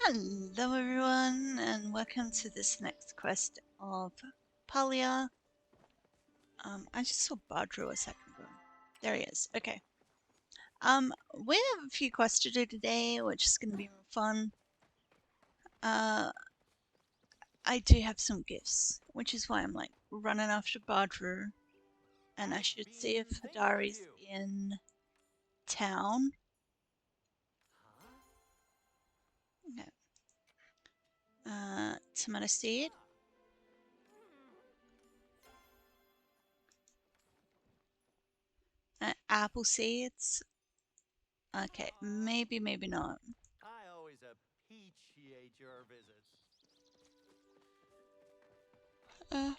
Hello everyone, and welcome to this next quest of Palia. I just saw Badru a second ago. There he is. Okay. We have a few quests to do today, which is going to be fun. I do have some gifts, which is why I'm like running after Badru, and I should see if Hadari's in town. Okay. Tomato seed. Apple seeds. Okay, maybe not. I always appreciate your visits. Uh,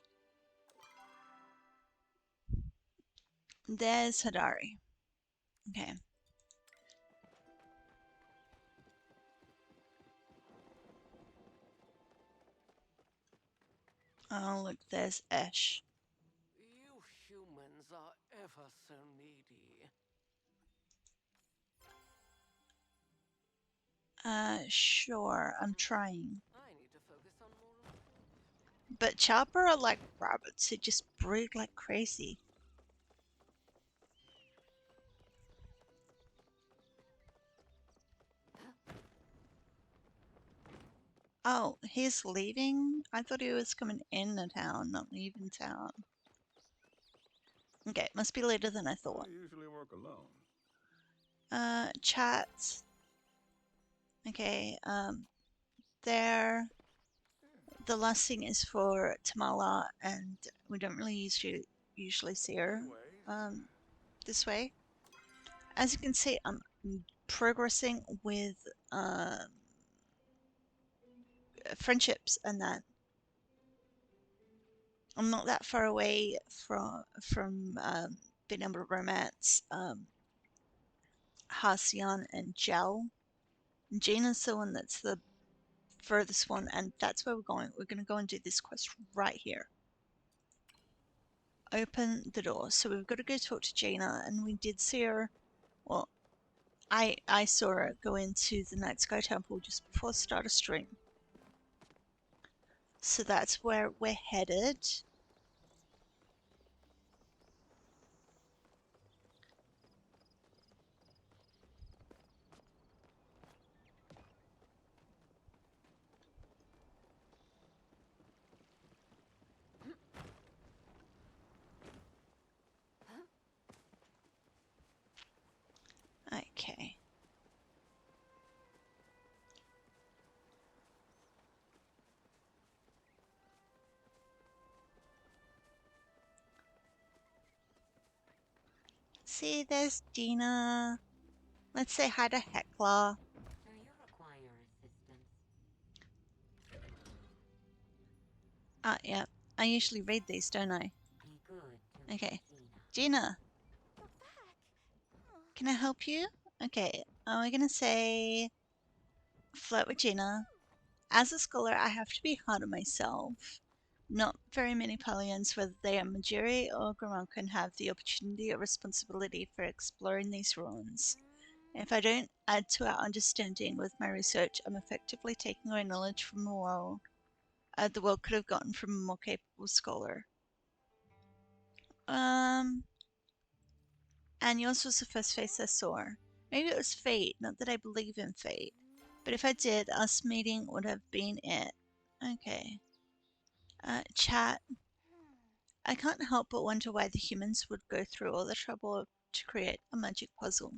there's Hadari. Okay. Oh, look, there's Ash. You humans are ever so needy. Sure, I'm trying. I need to focus on more. But Chopper are like rabbits who just breed like crazy. Oh, he's leaving? I thought he was coming in the town, not leaving town. Okay, must be later than I thought. I usually work alone. Chat. Okay, there. The last thing is for Tamala, and we don't really usually see her, Anyways, this way. As you can see, I'm progressing with, friendships and that. I'm not that far away from being able to romance Halcyon and Gel. Gina's the one that's the furthest one, and that's where we're going. We're going to go and do this quest right here. Open the door. So we've got to go talk to Gina, and we did see her. Well, I saw her go into the Night Sky Temple just before the start of stream. So that's where we're headed. Okay. See, there's Gina. Let's say hi to Hecla. Do you require assistance? Yeah. I usually read these, don't I? Be good to Okay. Gina. Gina, can I help you? Okay. We're gonna say flirt with Gina. As a scholar, I have to be hard on myself. Not very many Palians, whether they are Majiri or Gramonkan, have the opportunity or responsibility for exploring these ruins. If I don't add to our understanding with my research, I'm effectively taking away knowledge from the world could have gotten from a more capable scholar. And yours was the first face I saw. Maybe it was fate, not that I believe in fate. But if I did, us meeting would have been it. Okay. Chat. I can't help but wonder why the humans would go through all the trouble to create a magic puzzle.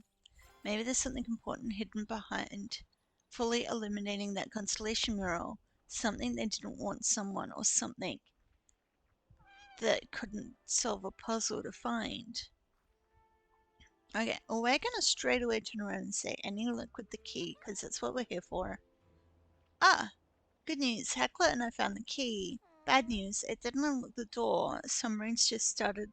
Maybe there's something important hidden behind fully illuminating that constellation mural. Something they didn't want someone or something that couldn't solve a puzzle to find. Okay, well, we're gonna straight away turn around and say, any luck with the key, because that's what we're here for. Ah, good news. Heckler and I found the key. Bad news. It didn't unlock the door. Some runes just started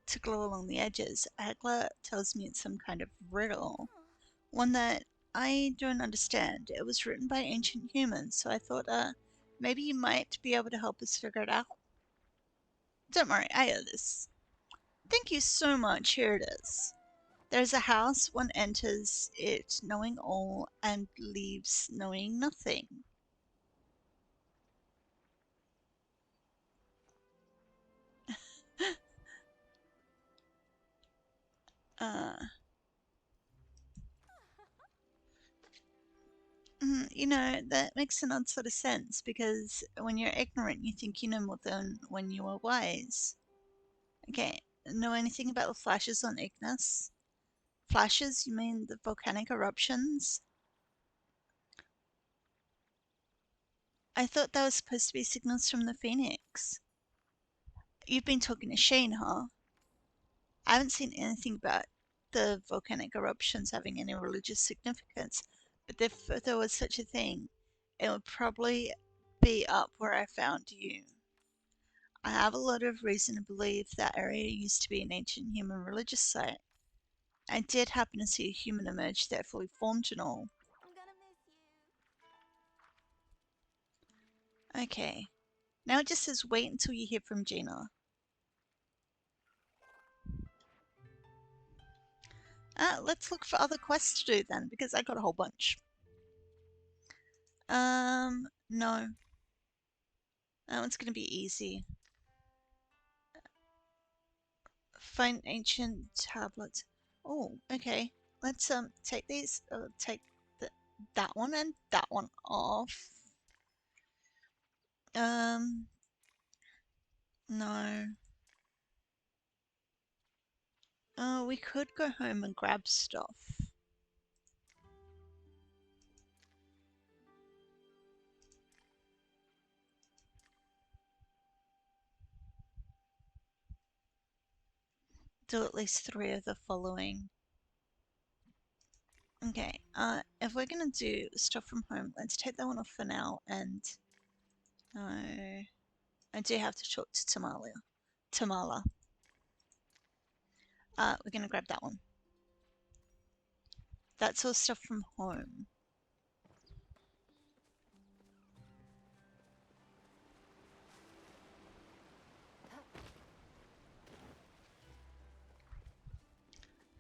to glow along the edges. Heckler tells me it's some kind of riddle. One that I don't understand. It was written by ancient humans, so I thought, maybe you might be able to help us figure it out. Don't worry, I owe this. Thank you so much. Here it is. There's a house, one enters it knowing all and leaves knowing nothing. uh, you know, that makes an odd sort of sense because when you're ignorant, you think you know more than when you are wise. Okay, know anything about the flashes on Ignis? Flashes? You mean the volcanic eruptions? I thought that was supposed to be signals from the Phoenix. You've been talking to Shane, huh? I haven't seen anything about the volcanic eruptions having any religious significance, but if there was such a thing, it would probably be up where I found you. I have a lot of reason to believe that area used to be an ancient human religious site. I did happen to see a human emerge there fully formed and all. I'm gonna miss you. Okay. Now it just says wait until you hear from Gina. Let's look for other quests to do then, because I got a whole bunch. No. That one's gonna be easy. Find ancient tablets. Oh, okay. Let's take these. Take that one and that one off. No. Oh, we could go home and grab stuff. Do at least 3 of the following. Okay, if we're gonna do stuff from home, let's take that one off for now, and no, I do have to talk to Tamala. We're gonna grab that one. That's all stuff from home.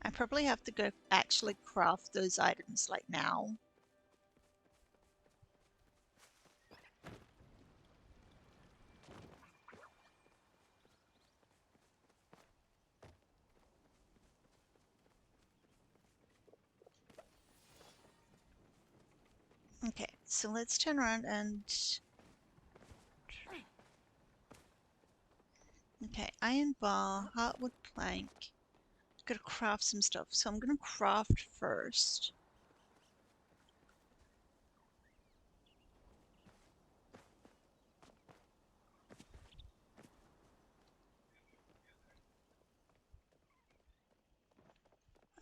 I probably have to go actually craft those items like now. Okay, so let's turn around and... Okay, iron bar, heartwood plank. Gotta craft some stuff, so I'm gonna craft first.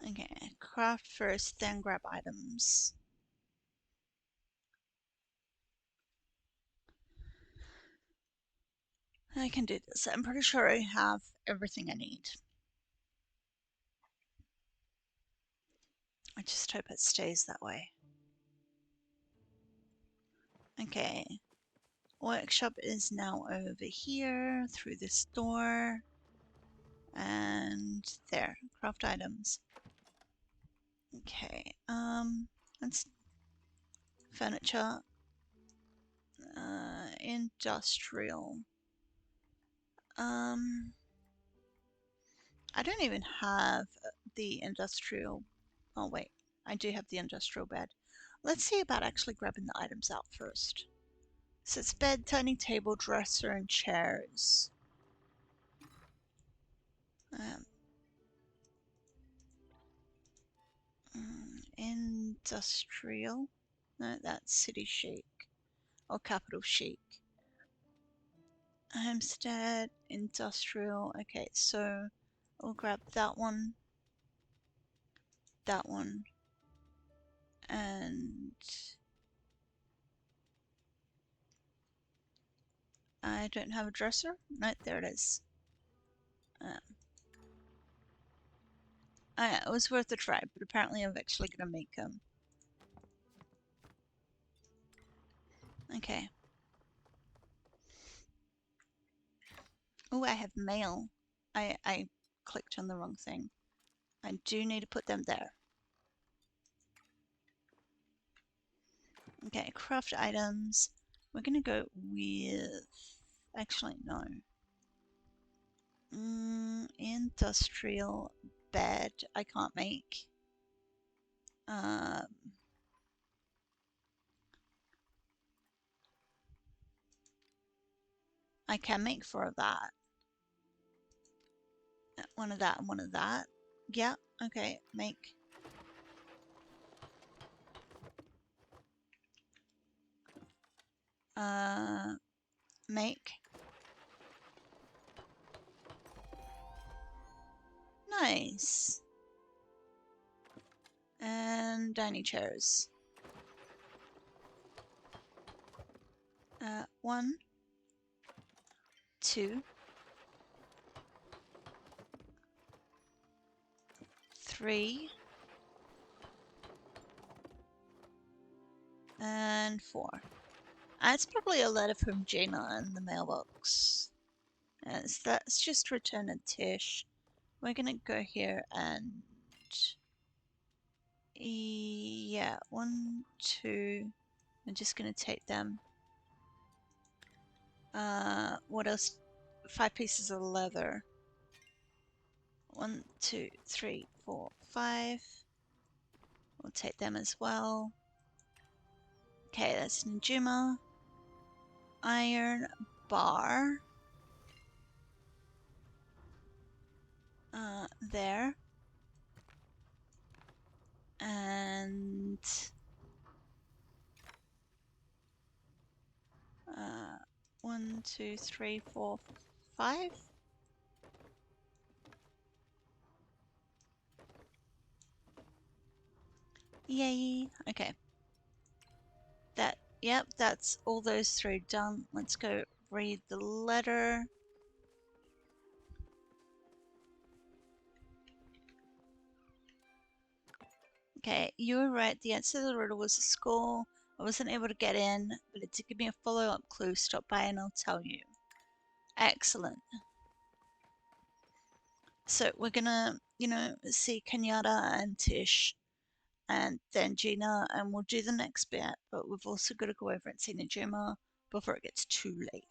Okay, craft first, then grab items. I can do this. I'm pretty sure I have everything I need. I just hope it stays that way. Okay. Workshop is now over here, through this door. And there. Craft items. Okay. Let's... Furniture. Industrial. I don't even have the industrial... Oh, wait. I do have the industrial bed. Let's see about actually grabbing the items out first. So it's bed, dining table, dresser, and chairs. Industrial. No, that's city chic. Or capital chic. Homestead, industrial. Okay, so we'll grab that one, and I don't have a dresser. No, there it is. It was worth a try, but apparently I'm actually gonna make them. Okay. Oh, I have mail. I clicked on the wrong thing. I do need to put them there. Okay, craft items. We're gonna go with... Actually, no. Industrial bed I can't make. Um, I can make 4 of that. One of that and one of that. Yeah, okay, make. Make. Nice. And dining chairs. 1, 2, 3, and 4. That's probably a letter from Jaina in the mailbox. So that's just return a Tish. We're gonna go here and... Yeah, 1, 2. I'm just gonna take them. What else? 5 pieces of leather. 1, 2, 3, 4, 5. We'll take them as well. Okay, that's Najuma. Iron bar. There. And... 1, 2, 3, 4, 5. Yay. Okay. Yep, that's all those 3 done. Let's go read the letter. Okay, you were right. The answer to the riddle was a school. I wasn't able to get in, but it did give me a follow-up clue. Stop by and I'll tell you. Excellent. So we're gonna, see Kenyatta and Tish and then Gina, and we'll do the next bit, but we've also got to go over and see Najima before it gets too late.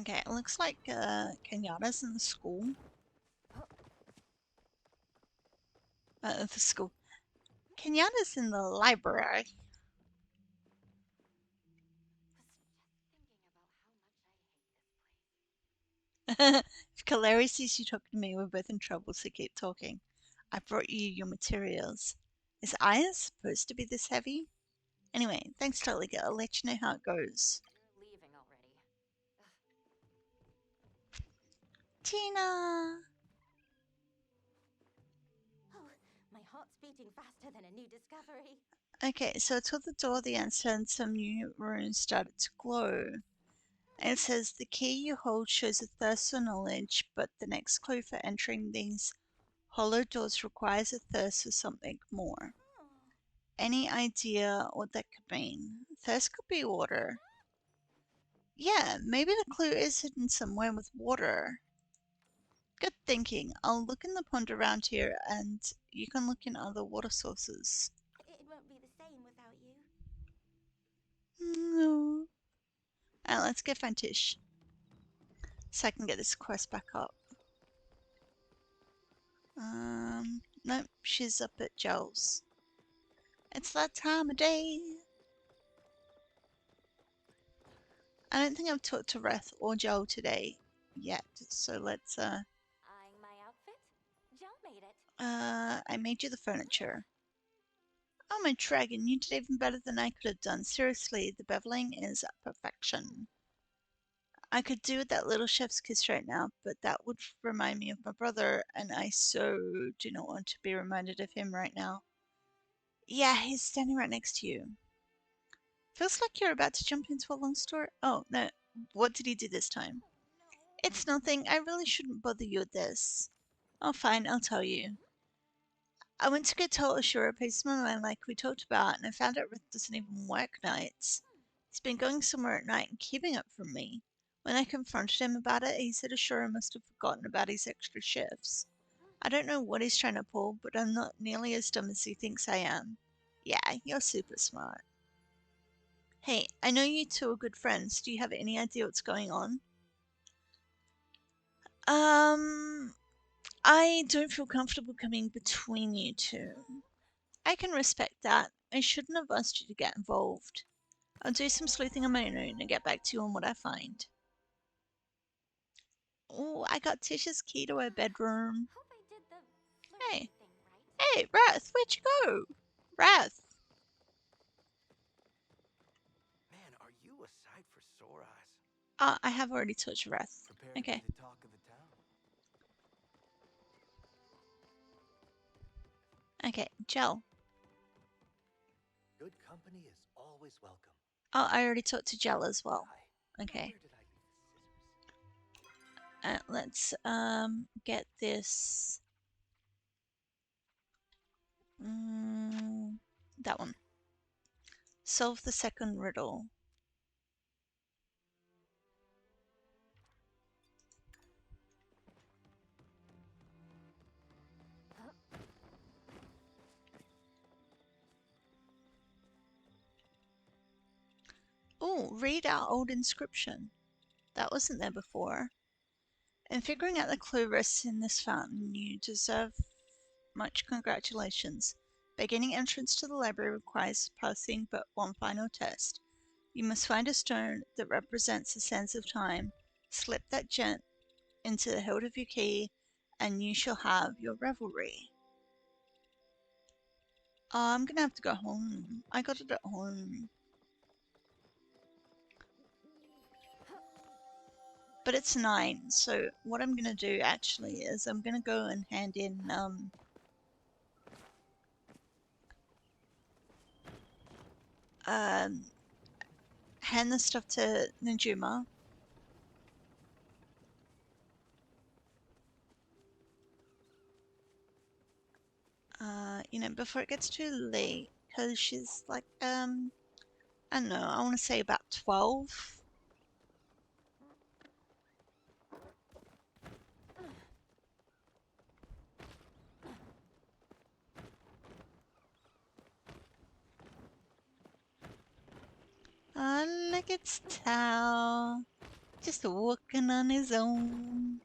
Okay, it looks like Kenyatta's in the school. The school. Kenyatta's in the library. If Kaleri sees you talking to me, we're both in trouble, so keep talking. I brought you your materials. Is iron supposed to be this heavy? Anyway, thanks, Toliga. I'll let you know how it goes. You're leaving already. Tina! Oh, my heart's beating faster than a new discovery. Okay, so I told the door the answer and some new runes started to glow. And it says the key you hold shows a thirst for knowledge, but the next clue for entering these hollow doors requires a thirst for something more. Oh. Any idea what that could mean? Thirst could be water. Yeah, maybe the clue is hidden somewhere with water. Good thinking. I'll look in the pond around here and you can look in other water sources. It won't be the same without you. No. Alright, let's go find Tish. So I can get this quest back up. Nope, she's up at Joel's. It's that time of day. I don't think I've talked to Reth or Joel today yet, so let's, Eyeing my outfit? Joe made it. I made you the furniture. Oh, my dragon, you did even better than I could have done. Seriously, the beveling is perfection. I could do with that little chef's kiss right now, but that would remind me of my brother, and I so do not want to be reminded of him right now. Yeah, he's standing right next to you. Feels like you're about to jump into a long story. Oh, no. What did he do this time? It's nothing. I really shouldn't bother you with this. Oh, fine, I'll tell you. I went to go tell Ashura a piece of my mind like we talked about, and I found out Rick doesn't even work nights. He's been going somewhere at night and keeping it from me. When I confronted him about it, he said Ashura must have forgotten about his extra shifts. I don't know what he's trying to pull, but I'm not nearly as dumb as he thinks I am. Yeah, you're super smart. Hey, I know you two are good friends. Do you have any idea what's going on? Um, I don't feel comfortable coming between you two. I can respect that. I shouldn't have asked you to get involved. I'll do some sleuthing on my own and get back to you on what I find. Oh, I got Tisha's key to her bedroom. Hope I did the Hey, flirting thing right. hey, Wrath, where'd you go? Wrath. Man, are you a sight for sore eyes? I have already touched Wrath. Prepare to Okay. be the talk of the town. Okay, gel. Good company is always welcome. Oh, I already talked to Gel as well. Now Okay. where did I leave the scissors? Let's get this. That one. Solve the second riddle. Oh, read our old inscription. That wasn't there before. In figuring out the clue rests in this fountain, you deserve much congratulations. Beginning entrance to the library requires passing but one final test. You must find a stone that represents the sands of time, slip that gem into the hilt of your key, and you shall have your revelry. I'm gonna have to go home. I got it at home. But it's 9, so what I'm gonna do actually is I'm gonna go and hand in hand the stuff to Najuma. Before it gets too late, because she's like, I don't know, I want to say about 12. Look, it's Tao. Just walking on his own.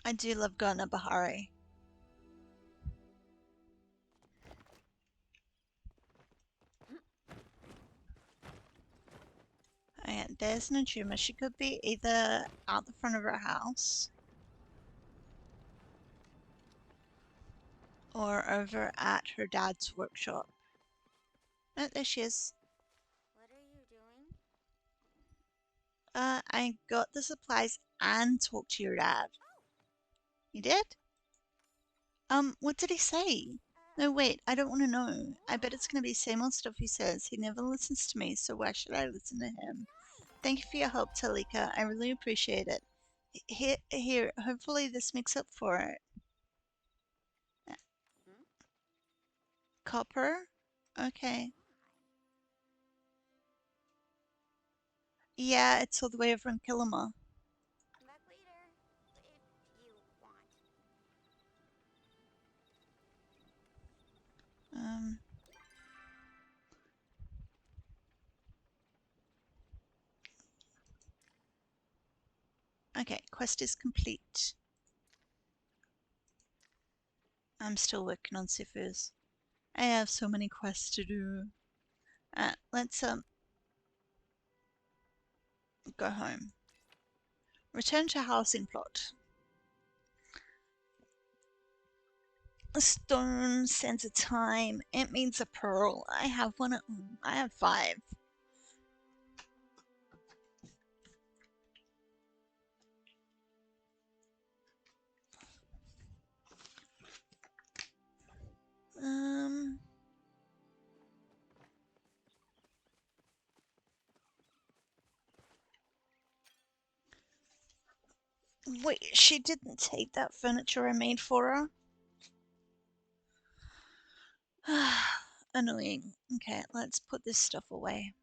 I do love Ghana Bahari. And there's Najuma. She could be either out the front of her house or over at her dad's workshop. Oh, there she is. What are you doing? I got the supplies and talked to your dad. You did? What did he say? No, wait, I don't want to know. I bet it's gonna be same old stuff he says. He never listens to me, so why should I listen to him? Thank you for your help, Talika. I really appreciate it. Here, hopefully this makes up for it. Hmm? Copper? Okay. Yeah, it's all the way over in Killamore. Back later, if you want. Um, okay, quest is complete. I'm still working on Sifu's. I have so many quests to do. Let's go home. Return to housing plot. A stone sense of time. It means a pearl. I have one at home. I have 5. Wait, she didn't take that furniture I made for her? Annoying. Okay, let's put this stuff away.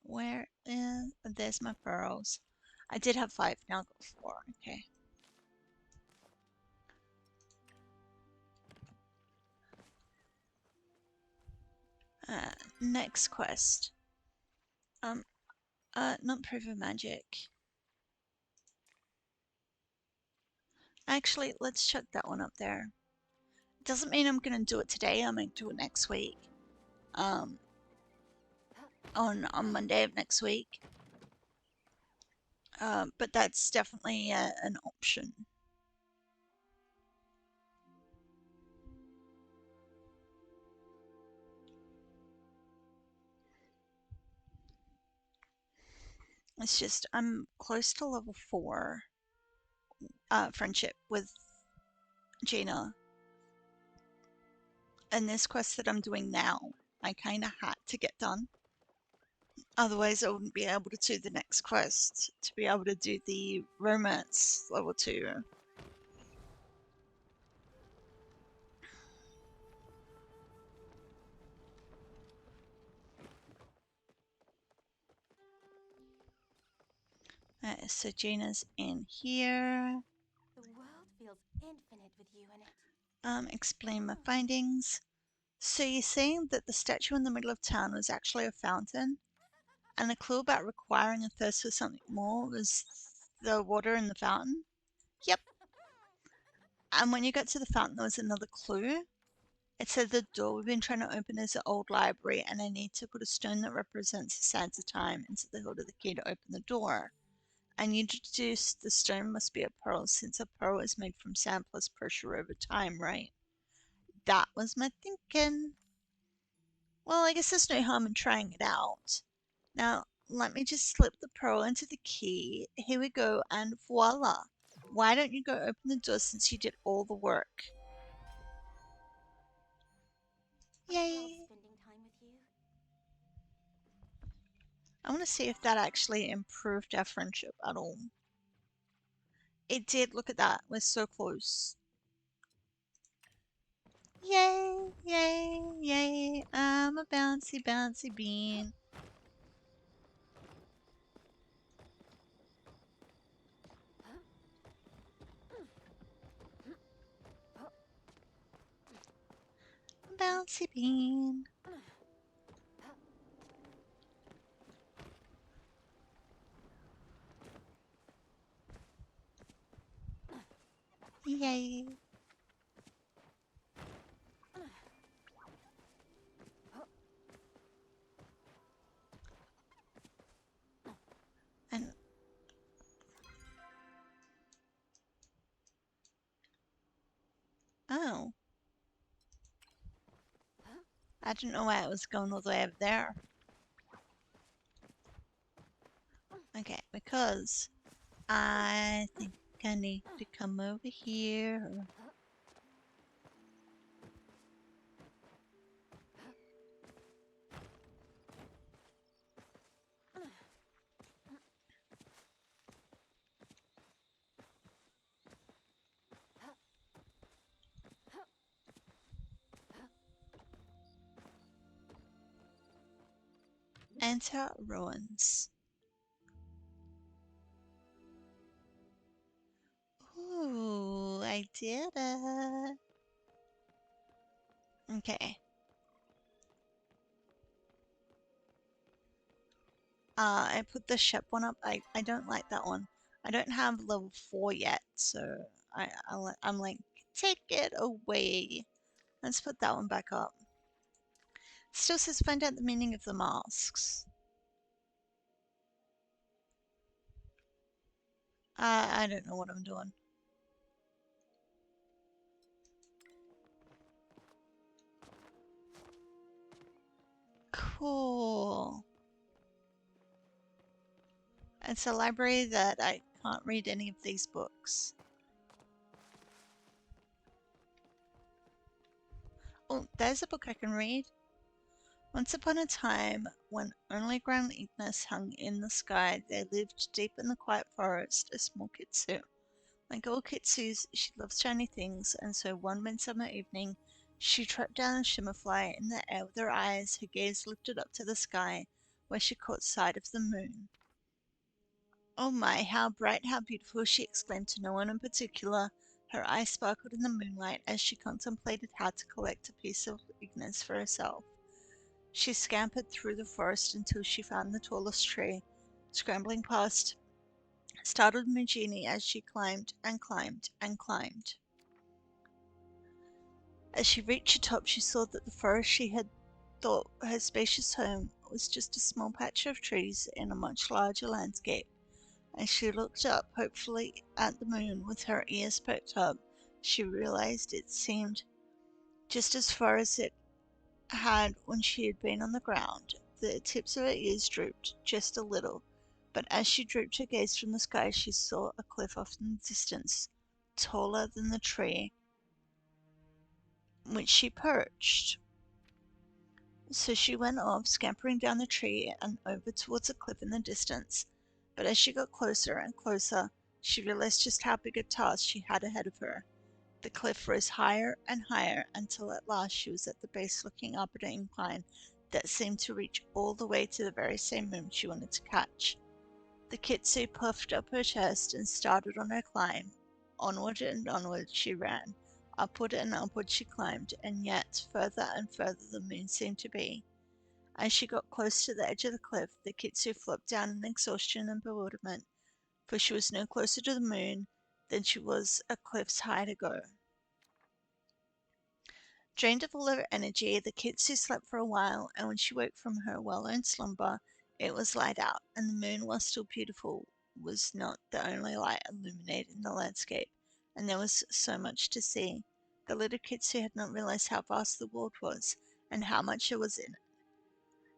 Where is... There's my pearls. I did have 5, now I've got 4. Okay. Next quest. Not proof of magic. Actually, let's chuck that one up there. Doesn't mean I'm gonna do it today. I might do it next week. On Monday of next week. But that's definitely an option. It's just I'm close to level 4 friendship with Gina. And this quest that I'm doing now, I kind of had to get done. Otherwise, I wouldn't be able to do the next quest to be able to do the romance level 2. So Gina's in here. The world feels infinite with you in it. Explain my findings. So you're saying that the statue in the middle of town was actually a fountain? And the clue about requiring a thirst for something more was the water in the fountain? Yep. And when you got to the fountain, there was another clue. It said the door we've been trying to open is an old library, and I need to put a stone that represents the sands of time into the hilt of the key to open the door. And you deduced the stone must be a pearl, since a pearl is made from sand plus pressure over time, right? That was my thinking. Well, I guess there's no harm in trying it out. Now, let me just slip the pearl into the key. Here we go, and voila! Why don't you go open the door since you did all the work? I love Yay! spending time with you. I want to see if that actually improved our friendship at all. It did, look at that. We're so close. Yay, yay, yay. I'm a bouncy, bouncy bean. Bouncy bean. Yay. And oh, I didn't know why it was going all the way up there. Okay, because I think I need to come over here. Enter ruins. Ooh, I did it. Okay. I put the ship one up. I don't like that one. I don't have level 4 yet, so I'm like, take it away. Let's put that one back up. Still says find out the meaning of the masks. I don't know what I'm doing. Cool. It's a library that I can't read any of these books. Oh, there's a book I can read. Once upon a time, when only ground Ignis hung in the sky, there lived deep in the quiet forest a small kitsune. Like all kitsus, she loves shiny things, and so one midsummer evening, she trapped down a shimmerfly in the air with her eyes, her gaze lifted up to the sky, where she caught sight of the moon. "Oh my, how bright, how beautiful!" she exclaimed to no one in particular. Her eyes sparkled in the moonlight as she contemplated how to collect a piece of Ignis for herself. She scampered through the forest until she found the tallest tree, scrambling past startled Mugini as she climbed and climbed and climbed. As she reached the top, she saw that the forest she had thought her spacious home was just a small patch of trees in a much larger landscape. As she looked up hopefully at the moon with her ears perked up, she realized it seemed just as far as it had when she had been on the ground. The tips of her ears drooped just a little, but as she drooped her gaze from the sky, she saw a cliff off in the distance, taller than the tree which she perched. So she went off, scampering down the tree and over towards a cliff in the distance. But as she got closer and closer, she realized just how big a task she had ahead of her. The cliff rose higher and higher until at last she was at the base looking up at an incline that seemed to reach all the way to the very same moon she wanted to catch. The kitsune puffed up her chest and started on her climb. Onward and onward she ran. Upward and upward she climbed, and yet further and further the moon seemed to be. As she got close to the edge of the cliff, the kitsune flopped down in exhaustion and bewilderment, for she was no closer to the moon than she was a cliff's high to go. Drained of all her energy, the kitsune slept for a while, and when she woke from her well-earned slumber, it was light out, and the moon, while still beautiful, was not the only light illuminating the landscape, and there was so much to see. The little kitsune had not realized how vast the world was, and how much there was in it.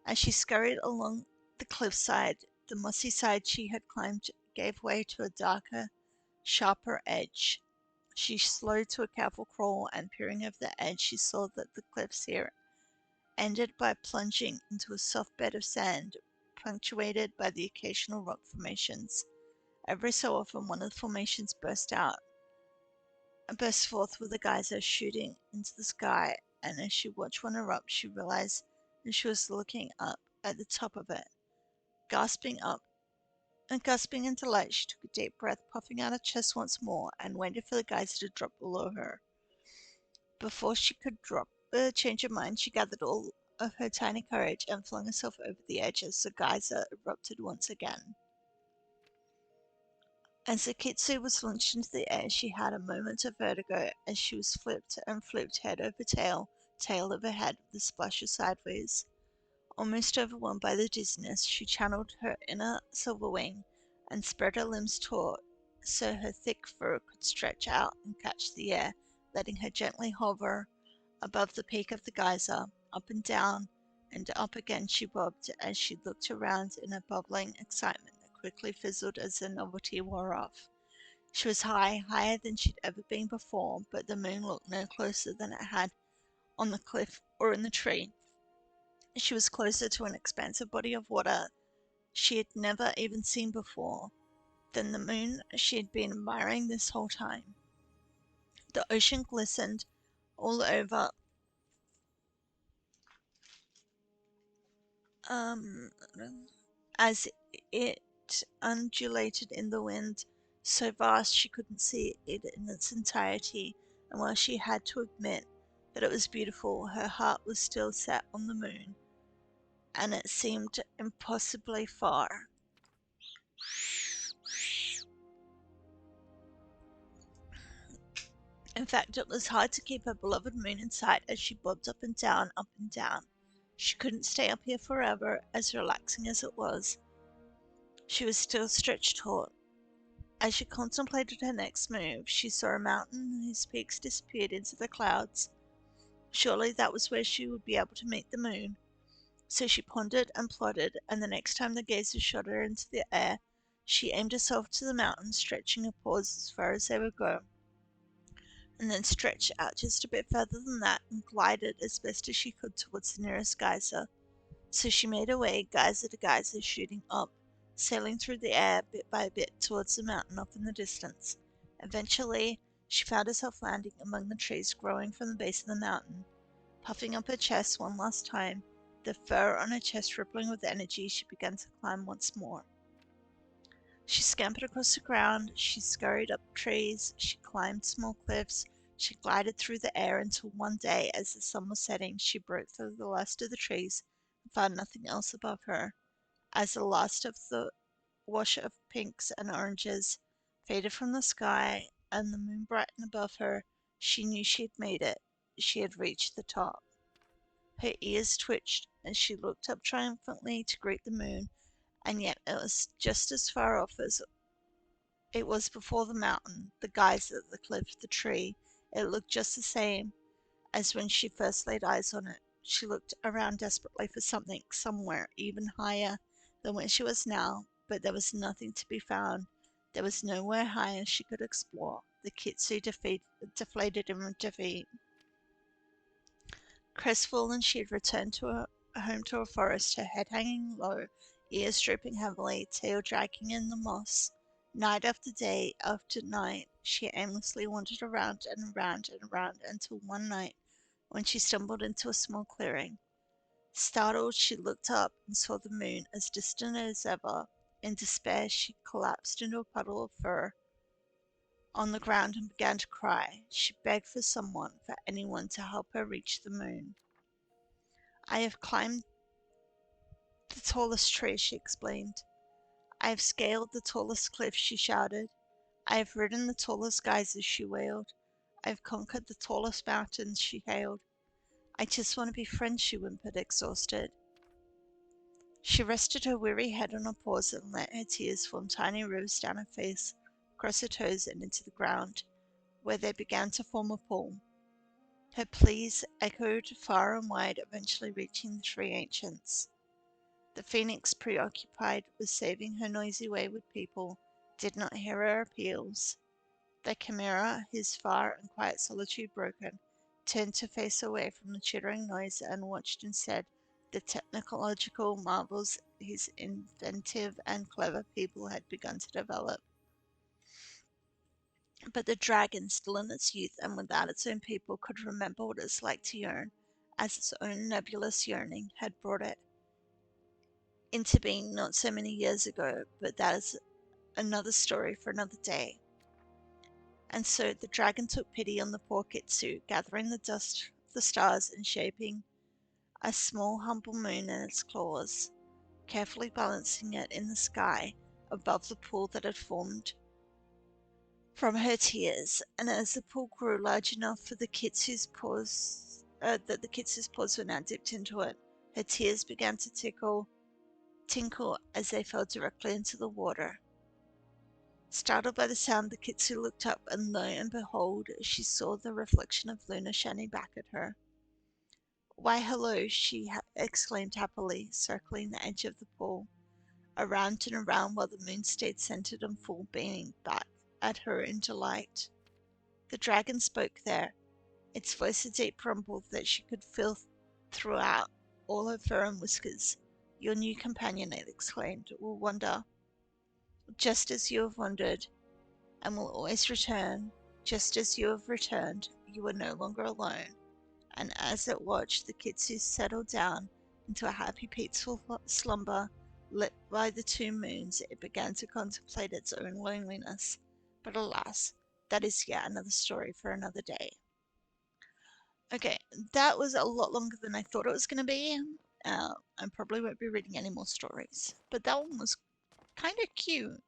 As she scurried along the cliffside, the mossy side she had climbed gave way to a darker, sharper edge. She slowed to a careful crawl, and peering over the edge, she saw that the cliffs here ended by plunging into a soft bed of sand, punctuated by the occasional rock formations. Every so often, one of the formations burst forth with a geyser shooting into the sky, and as she watched one erupt, she realized that she was looking up at the top of it. Gasping up and gasping in delight, she took a deep breath, puffing out her chest once more, and waited for the geyser to drop below her. Before she could change her mind, she gathered all of her tiny courage and flung herself over the edge as the geyser erupted once again. As the kitsune was launched into the air, she had a moment of vertigo as she was flipped and flipped head over tail, tail over head, with a splasher sideways. Almost overwhelmed by the dizziness, she channeled her inner silver wing and spread her limbs taut so her thick fur could stretch out and catch the air, letting her gently hover above the peak of the geyser. Up and down and up again she bobbed as she looked around in a bubbling excitement that quickly fizzled as the novelty wore off. She was high, higher than she'd ever been before, but the moon looked no closer than it had on the cliff or in the tree. She was closer to an expansive body of water she had never even seen before than the moon she had been admiring this whole time. The ocean glistened all over as it undulated in the wind, so vast she couldn't see it in its entirety, and while she had to admit that it was beautiful, her heart was still set on the moon, and it seemed impossibly far. In fact, it was hard to keep her beloved moon in sight as she bobbed up and down, up and down. She couldn't stay up here forever, as relaxing as it was. She was still stretched taut. As she contemplated her next move, she saw a mountain whose peaks disappeared into the clouds. Surely that was where she would be able to meet the moon. So she pondered and plotted, and the next time the gazer shot her into the air, she aimed herself to the mountain, stretching her paws as far as they would go, and then stretched out just a bit further than that and glided as best as she could towards the nearest geyser. So she made her way, geyser to geyser, shooting up, sailing through the air bit by bit towards the mountain off in the distance. Eventually, she found herself landing among the trees growing from the base of the mountain. Puffing up her chest one last time, the fur on her chest rippling with energy, she began to climb once more. She scampered across the ground, she scurried up trees, she climbed small cliffs, she glided through the air until one day, as the sun was setting, she broke through the last of the trees and found nothing else above her. As the last of the wash of pinks and oranges faded from the sky and the moon brightened above her, she knew she had made it. She had reached the top. Her ears twitched as she looked up triumphantly to greet the moon, and yet it was just as far off as it was before the mountain, the geyser, the cliff, the tree. It looked just the same as when she first laid eyes on it. She looked around desperately for something, somewhere, even higher than where she was now, but there was nothing to be found. There was nowhere higher she could explore. The Kitsu deflated in defeat. Crestfallen, she had returned to her home to her forest, her head hanging low, ears drooping heavily, tail dragging in the moss. Night after day after night, she aimlessly wandered around and around and around until one night, when she stumbled into a small clearing. Startled, she looked up and saw the moon as distant as ever. In despair, she collapsed into a puddle of fur on the ground and began to cry. She begged for someone, for anyone, to help her reach the moon. I have climbed the tallest tree, she explained. I have scaled the tallest cliff, she shouted. I have ridden the tallest geysers, she wailed. I have conquered the tallest mountains, she hailed. I just want to be friends, she whimpered, exhausted. She rested her weary head on her paws and let her tears form tiny rivers down her face, across her toes, and into the ground, where they began to form a pool. Her pleas echoed far and wide, eventually reaching the tree ancients. The phoenix, preoccupied with saving her noisy wayward people, did not hear her appeals. The chimera, his far and quiet solitude broken, turned to face away from the chittering noise and watched instead the technological marvels his inventive and clever people had begun to develop. But the dragon, still in its youth and without its own people, could remember what it's like to yearn, as its own nebulous yearning had brought it into being not so many years ago, but that is another story for another day. And so the dragon took pity on the poor Kitsu, gathering the dust of the stars and shaping a small humble moon in its claws, carefully balancing it in the sky above the pool that had formed from her tears. And as the pool grew large enough for the Kitsu's paws, that the Kitsu's paws were now dipped into it, her tears began to tinkle as they fell directly into the water. Startled by the sound, the Kitsu looked up, and lo and behold, she saw the reflection of Luna shining back at her. Why, hello, she exclaimed happily, circling the edge of the pool, around and around while the moon stayed centered and full, beaming back at her in delight. The dragon spoke there, its voice a deep rumble that she could feel throughout all her fur and whiskers. Your new companion, it exclaimed, will wander, just as you have wandered, and will always return, just as you have returned. You are no longer alone. And as it watched the Kitsu settle down into a happy, peaceful slumber, lit by the two moons, it began to contemplate its own loneliness. But alas, that is yet another story for another day. Okay, that was a lot longer than I thought it was going to be. I probably won't be reading any more stories, but that one was kind of cute.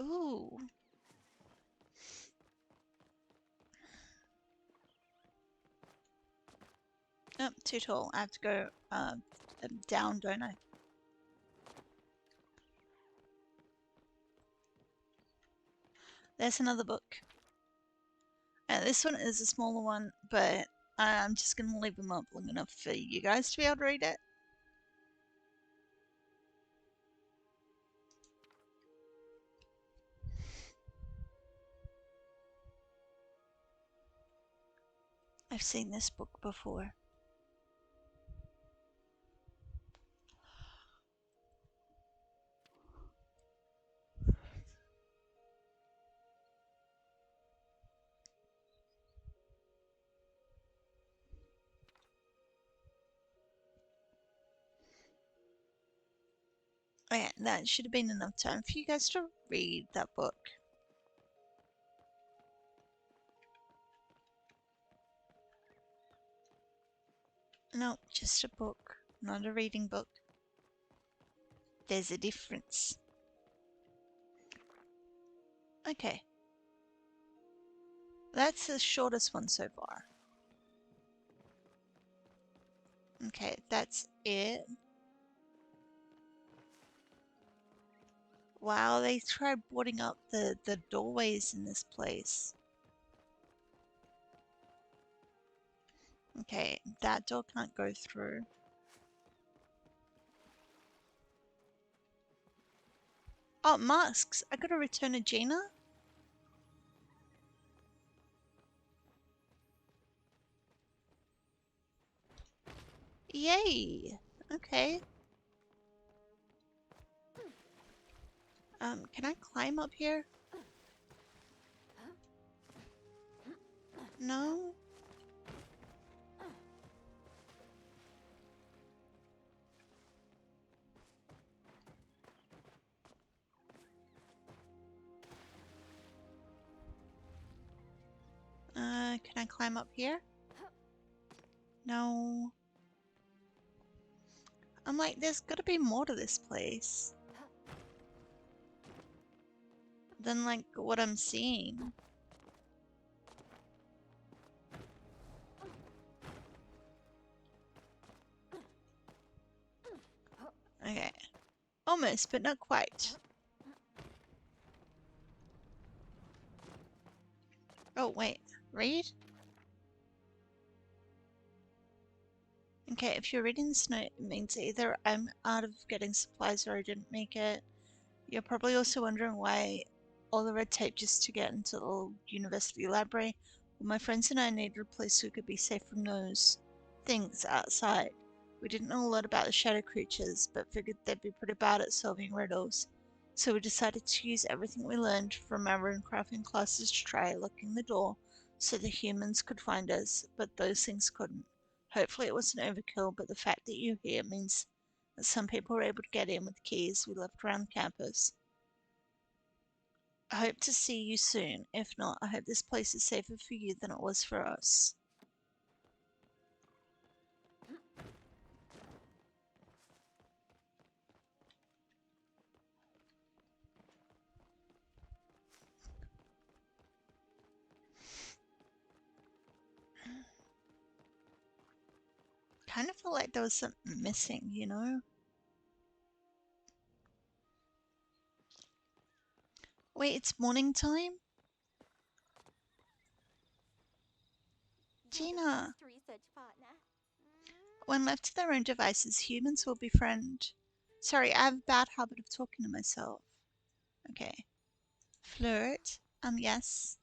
Ooh. Oh, too tall. I have to go down, don't I? There's another book. This one is a smaller one, but I'm just going to leave them up long enough for you guys to be able to read it. I've seen this book before. Oh yeah, that should have been enough time for you guys to read that book. No, just a book, not a reading book. There's a difference. Okay. That's the shortest one so far. Okay, that's it. Wow, they tried boarding up the doorways in this place. Okay, that door can't go through. Oh, masks! I gotta return a Gina? Yay! Okay. Can I climb up here? No? Can I climb up here? No. I'm like, there's gotta be more to this place than like what I'm seeing. Okay. Almost, but not quite. Oh, wait. Read? Okay, if you're reading this note, it means either I'm out of getting supplies or I didn't make it. You're probably also wondering why all the red tape just to get into the university library. Well, my friends and I needed a place we could be safe from those things outside. We didn't know a lot about the shadow creatures, but figured they'd be pretty bad at solving riddles. So we decided to use everything we learned from our runecrafting classes to try locking the door so the humans could find us, but those things couldn't. Hopefully it wasn't overkill, but the fact that you're here means that some people were able to get in with keys we left around campus. I hope to see you soon. If not, I hope this place is safer for you than it was for us. Kind of feel like there was something missing, you know? Wait, it's morning time? You're the Gina, first research partner. when left to their own devices, humans will befriend. Sorry, I have a bad habit of talking to myself. Okay. Flirt. Yes.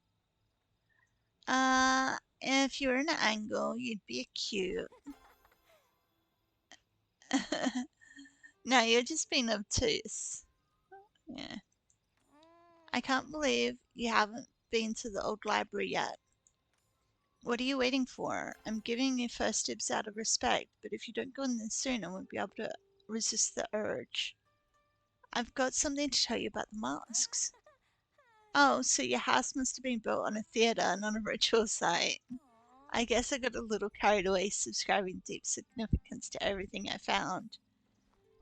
If you were in an angle, you'd be cute. No, you're just being obtuse. Yeah. I can't believe you haven't been to the old library yet. What are you waiting for? I'm giving you first dibs out of respect, but if you don't go in there soon, I won't be able to resist the urge. I've got something to tell you about the masks. Oh, so your house must have been built on a theatre, not a ritual site. I guess I got a little carried away subscribing deep significance to everything I found.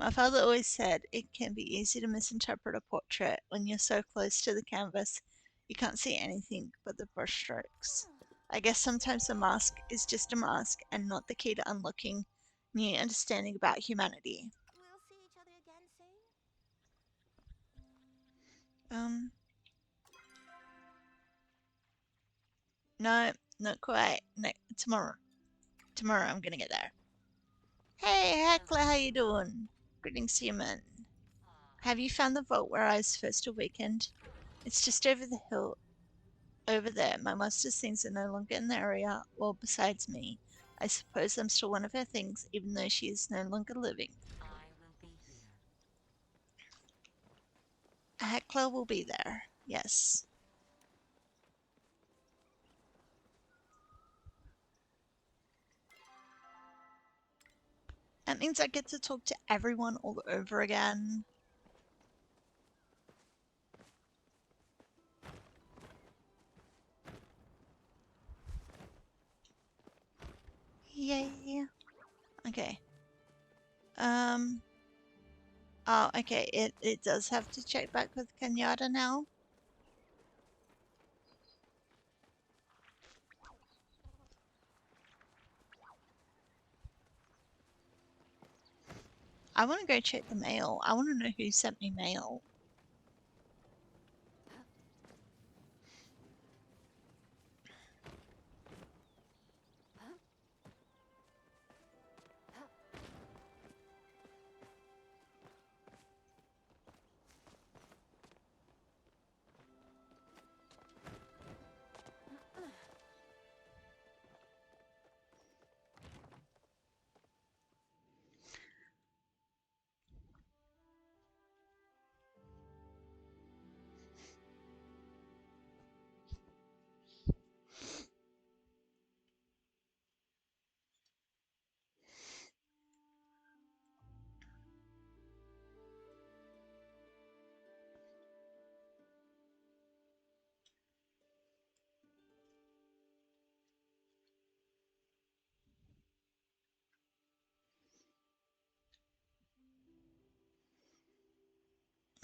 My father always said it can be easy to misinterpret a portrait when you're so close to the canvas you can't see anything but the brushstrokes. I guess sometimes a mask is just a mask and not the key to unlocking new understanding about humanity. We'll see each other again soon. Um, no, not quite. No, tomorrow. Tomorrow I'm gonna get there. Hey, Heckler, how you doing? Greetings, human. Have you found the vault where I was first awakened? It's just over the hill. Over there, my master's things are no longer in the area, well, besides me. I suppose I'm still one of her things, even though she is no longer living. I will be here. Heckler will be there, yes. That means I get to talk to everyone all over again. Yay. Okay. Oh, okay, it does have to check back with Kenyatta now. I want to go check the mail. I want to know who sent me mail.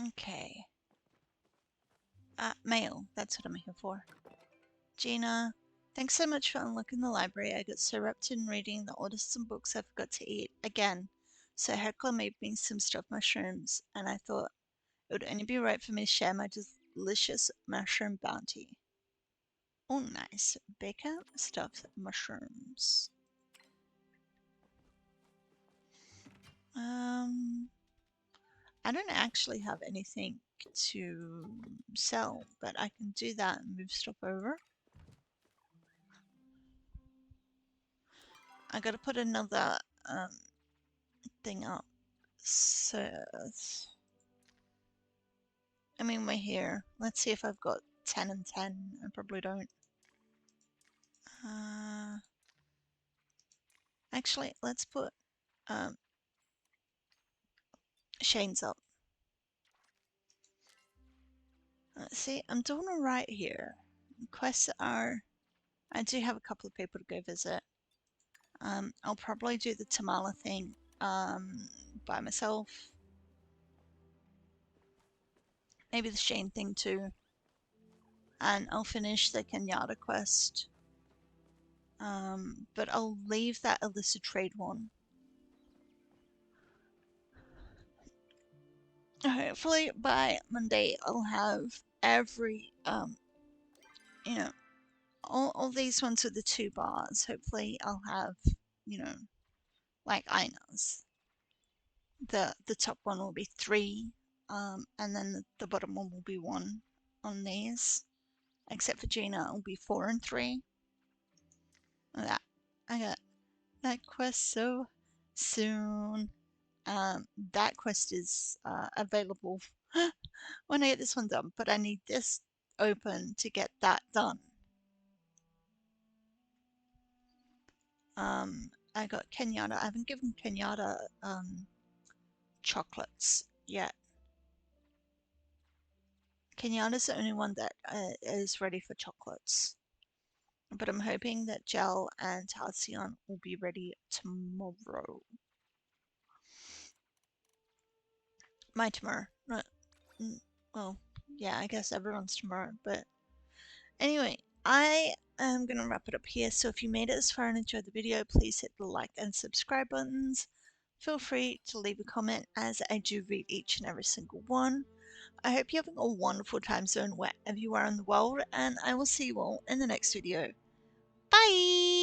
Okay. Mail. That's what I'm here for. Gina, thanks so much for unlocking the library. I got so wrapped in reading that ordered some books I forgot to eat. Again. So Heckler made me some stuffed mushrooms, and I thought it would only be right for me to share my delicious mushroom bounty. Oh, nice. Bacon stuffed mushrooms. I don't actually have anything to sell, but I can do that and move stuff over. I gotta put another thing up. So, I mean, we're here. Let's see if I've got 10 and 10. I probably don't. Actually, let's put Shane's up. Let's see, I'm doing alright here. Quests are... I do have a couple of people to go visit. I'll probably do the Tamala thing by myself. Maybe the Shane thing too. And I'll finish the Kenyatta quest. But I'll leave that illicit trade one. Hopefully by Monday I'll have every, you know, all these ones with the 2 bars. Hopefully I'll have, you know, like Ina's. The top one will be 3, and then the bottom one will be 1 on these. Except for Gina, it'll be 4 and 3. That I got that quest so soon. That quest is available when I get this one done, but I need this open to get that done. I got Kenyatta. I haven't given Kenyatta chocolates yet. Kenyatta's the only one that is ready for chocolates. But I'm hoping that Gel and Halcyon will be ready tomorrow. my tomorrow. Well, yeah, I guess everyone's tomorrow, but anyway, I am going to wrap it up here. So if you made it this far and enjoyed the video, please hit the like and subscribe buttons. Feel free to leave a comment as I do read each and every single one. I hope you're having a wonderful time zone wherever you are in the world, and I will see you all in the next video. Bye!